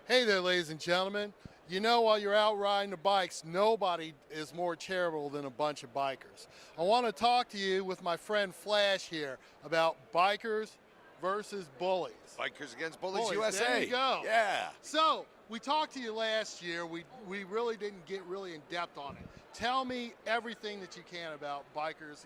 Hey there, ladies and gentlemen. You know, while you're out riding the bikes, nobody is more charitable than a bunch of bikers. I want to talk to you with my friend Flash here about bikers versus bullies. Bikers Against Bullies, Bullies, USA. there you go. Yeah. So, we talked to you last year. We really didn't get really in depth on it. Tell me everything that you can about bikers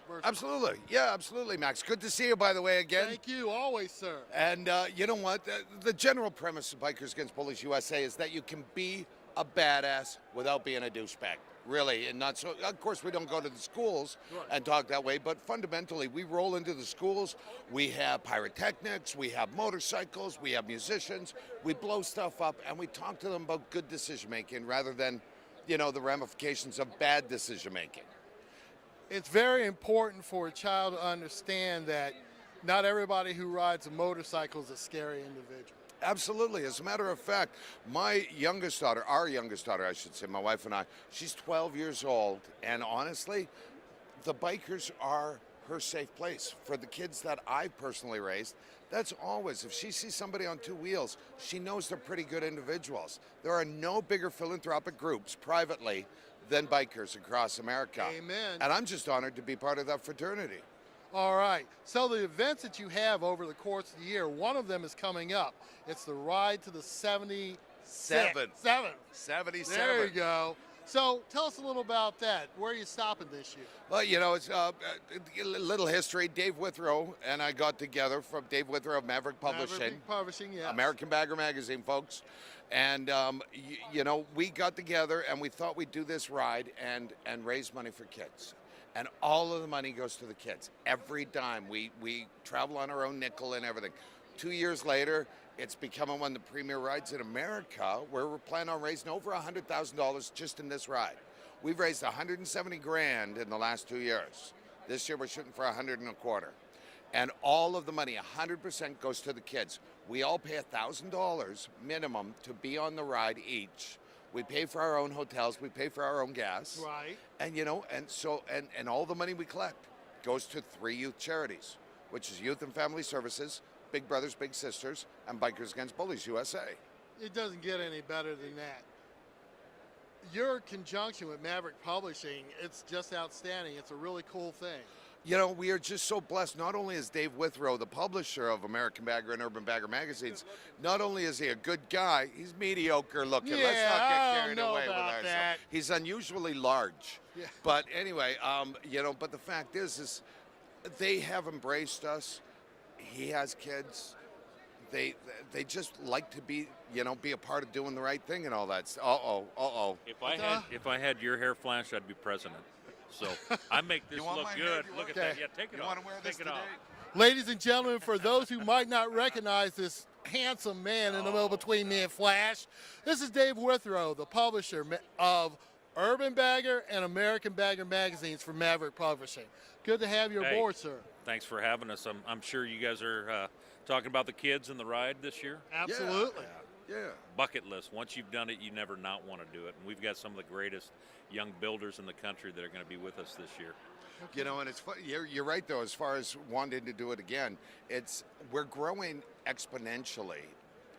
versus. Absolutely. Yeah, absolutely, Max. Good to see you, by the way, again. Thank you, always, sir. And you know what? The general premise of Bikers Against Bullies USA is that you can be a badass without being a douchebag. Really, and not so. Of course, we don't go to the schools Right. and talk that way, but fundamentally, we roll into the schools. We have pyrotechnics, we have motorcycles, we have musicians. We blow stuff up, and we talk to them about good decision making rather than, the ramifications of bad decision making. It's very important for a child to understand that not everybody who rides a motorcycle is a scary individual. Absolutely. As a matter of fact, my youngest daughter, our youngest daughter, I should say, my wife and I, she's 12 years old. And honestly, the bikers are her safe place. For the kids that I personally raised, that's always, if she sees somebody on two wheels, she knows they're pretty good individuals. There are no bigger philanthropic groups privately than bikers across America. Amen. And I'm just honored to be part of that fraternity. All right. So the events that you have over the course of the year, one of them is coming up. It's the Ride to the 77th. 77. There you go. So tell us a little about that. Where are you stopping this year? Well, it's a little history. Dave Withrow and I got together from Dave Withrow of Maverick Publishing. Maverick Publishing, yes. American Bagger Magazine, folks. And, we got together and we thought we'd do this ride and raise money for kids. And all of the money goes to the kids. Every dime. We travel on our own nickel and everything. 2 years later, it's becoming one of the premier rides in America where we're planning on raising over $100,000 just in this ride. We've raised 170 grand in the last 2 years. This year we're shooting for 100 and a quarter. And all of the money, 100% goes to the kids. We all pay $1,000 minimum to be on the ride each. We pay for our own hotels, we pay for our own gas. Right. And and all the money we collect goes to 3 youth charities, which is Youth and Family Services, Big Brothers Big Sisters, and Bikers Against Bullies USA. It doesn't get any better than that. Your conjunction with Maverick Publishing, it's just outstanding. It's a really cool thing. We are just so blessed. Not only is Dave Withrow, the publisher of American Bagger and Urban Bagger magazines, not only is he a good guy, he's mediocre looking. Yeah, Let's not I get don't carried know away with about ourselves. that. He's unusually large. Yeah. But anyway, but the fact is they have embraced us. He has kids. They just like to be a part of doing the right thing and all that. If I had your hair, Flash, I'd be president. So I make this look good. Look at that. Yeah, take it off. Take it off. Ladies and gentlemen, for those who might not recognize this handsome man in the middle between me and Flash, this is Dave Withrow, the publisher of Urban Bagger and American Bagger magazines for Maverick Publishing. Good to have you aboard, sir. Thanks for having us. I'm sure you guys are talking about the kids and the ride this year. Absolutely. Yeah. Bucket list. Once you've done it, you never not want to do it. And we've got some of the greatest young builders in the country that are going to be with us this year. And it's fun. You're right though. As far as wanting to do it again, we're growing exponentially.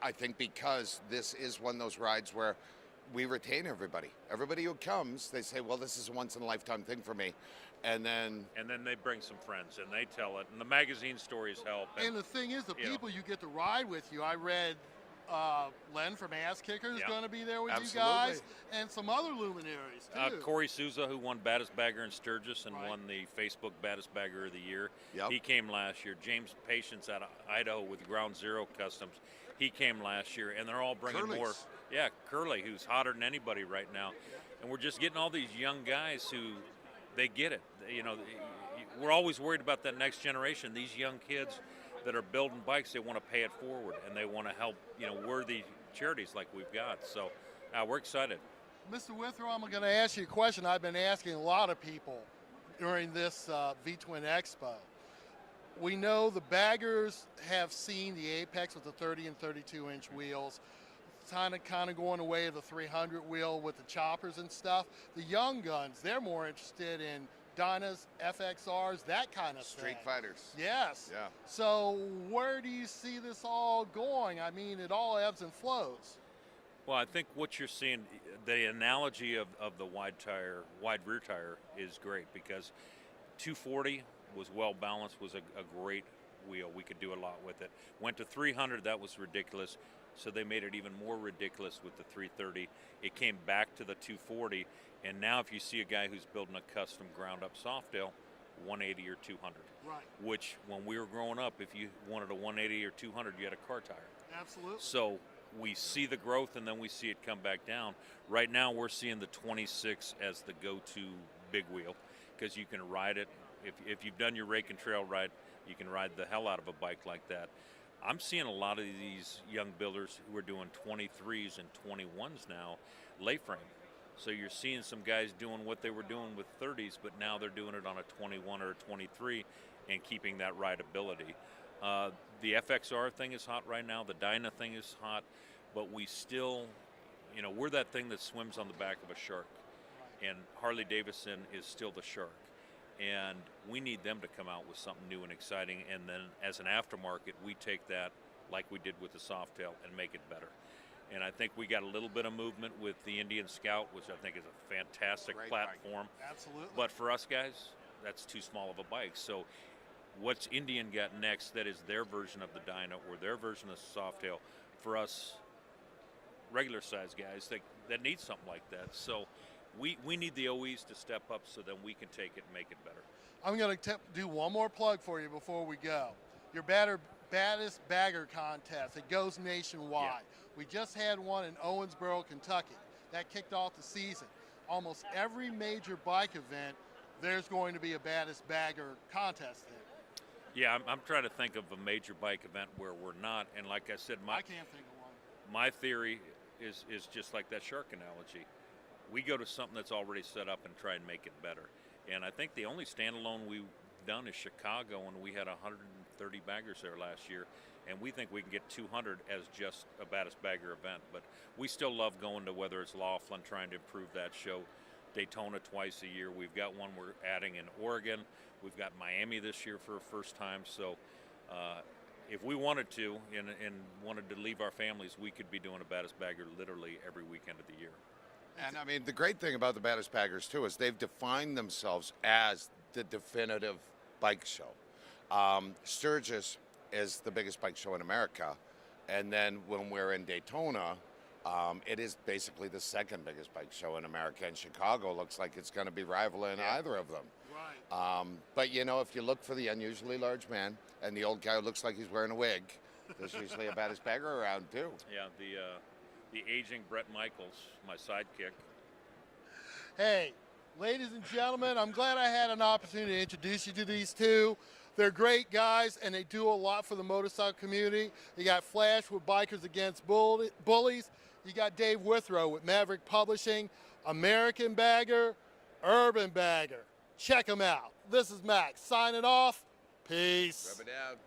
I think because this is one of those rides where we retain everybody. Everybody who comes, they say, "Well, this is a once in a lifetime thing for me," and then they bring some friends and they tell it. And the magazine stories help. And the thing is, the people you get to ride with you. I read Len from Ass Kicker is going to be there with you guys, and some other luminaries too. Corey Souza, who won Baddest Bagger in Sturgis and won the Facebook Baddest Bagger of the Year. Yep. He came last year. James Patience out of Idaho with Ground Zero Customs. He came last year, and they're all bringing more. Yeah, Curly, who's hotter than anybody right now. And we're just getting all these young guys who, they get it. We're always worried about that next generation. These young kids that are building bikes, they want to pay it forward, and they want to help, worthy charities like we've got. So we're excited. Mr. Withrow, I'm going to ask you a question I've been asking a lot of people during this V-Twin Expo. We know the baggers have seen the Apex with the 30 and 32-inch wheels, kind of going away of the 300 wheel with the choppers and stuff. The young guns, they're more interested in Dynas, FXRs, that kind of Street thing. fighters. Yes. Yeah. So where do you see this all going? I mean, it all ebbs and flows. Well, I think what you're seeing, the analogy of the wide rear tire is great because 240 was well balanced, was a great wheel. We could do a lot with it. Went to 300, that was ridiculous. So they made it even more ridiculous with the 330. It came back to the 240, and now if you see a guy who's building a custom ground up Softail, 180 or 200. Right. Which, when we were growing up, if you wanted a 180 or 200, you had a car tire. Absolutely. So we see the growth, and then we see it come back down. Right now, we're seeing the 26 as the go-to big wheel because you can ride it. If you've done your rake and trail ride, you can ride the hell out of a bike like that. I'm seeing a lot of these young builders who are doing 23s and 21s now, lay frame. So you're seeing some guys doing what they were doing with 30s, but now they're doing it on a 21 or a 23 and keeping that rideability. The FXR thing is hot right now. The Dyna thing is hot, but we still, we're that thing that swims on the back of a shark, and Harley Davidson is still the shark. And we need them to come out with something new and exciting, and then as an aftermarket, we take that like we did with the Softail and make it better. And I think we got a little bit of movement with the Indian Scout, which I think is a fantastic Great platform. Bike. Absolutely. But for us guys, that's too small of a bike. So what's Indian got next that is their version of the Dyna or their version of the Softail, for us regular size guys that need something like that. So we need the OEs to step up so then we can take it and make it better. I'm going to do one more plug for you before we go. Your baddest bagger contest. It goes nationwide. Yeah. We just had one in Owensboro, Kentucky. That kicked off the season. Almost every major bike event, there's going to be a baddest bagger contest in. Yeah, I'm trying to think of a major bike event where we're not. And like I said, I can't think of one. my theory is just like that shark analogy. We go to something that's already set up and try and make it better. And I think the only standalone we've done is Chicago, and we had 130 baggers there last year. And we think we can get 200 as just a baddest bagger event. But we still love going to, whether it's Laughlin, trying to improve that show, Daytona twice a year. We've got one we're adding in Oregon. We've got Miami this year for the first time. So if we wanted to and wanted to leave our families, we could be doing a baddest bagger literally every weekend of the year. And I mean, the great thing about the baddest baggers too is they've defined themselves as the definitive bike show. Sturgis is the biggest bike show in America, and then when we're in Daytona, it is basically the second biggest bike show in America, and Chicago looks like it's going to be rivaling either of them. Right. But if you look for the unusually large man and the old guy who looks like he's wearing a wig, there's usually a baddest bagger around too. Yeah, the aging Brett Michaels, my sidekick. Hey, ladies and gentlemen, I'm glad I had an opportunity to introduce you to these two. They're great guys, and they do a lot for the motorcycle community. You got Flash with Bikers Against Bullies. You got Dave Withrow with Maverick Publishing, American Bagger, Urban Bagger. Check them out. This is Max signing off. Peace. Rub it out.